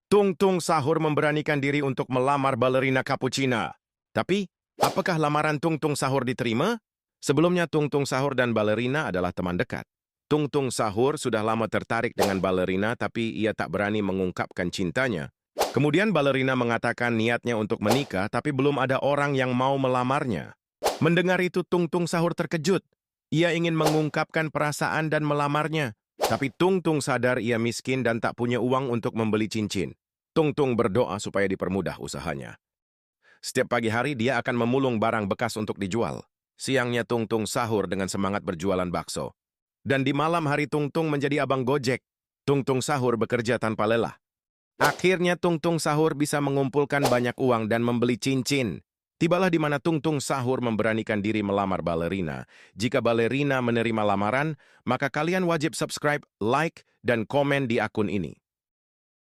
Tung Tung Sahur memberanikan diri untuk melamar balerina Cappuccina. Tapi, apakah lamaran Tung Tung Sahur diterima? Sebelumnya Tung Tung Sahur dan balerina adalah teman dekat. Tung Tung Sahur sudah lama tertarik dengan balerina tapi ia tak berani mengungkapkan cintanya. Kemudian balerina mengatakan niatnya untuk menikah tapi belum ada orang yang mau melamarnya. Mendengar itu Tung Tung Sahur terkejut. Ia ingin mengungkapkan perasaan dan melamarnya. Tapi Tung Tung sadar ia miskin dan tak punya uang untuk membeli cincin. Tung Tung berdoa supaya dipermudah usahanya. Setiap pagi hari dia akan memulung barang bekas untuk dijual. Siangnya Tung Tung sahur dengan semangat berjualan bakso. Dan di malam hari Tung Tung menjadi abang Gojek. Tung Tung sahur bekerja tanpa lelah. Akhirnya Tung Tung Sahur bisa mengumpulkan banyak uang dan membeli cincin. Tibalah di mana Tung Tung Sahur memberanikan diri melamar balerina. Jika balerina menerima lamaran, maka kalian wajib subscribe, like, dan komen di akun ini.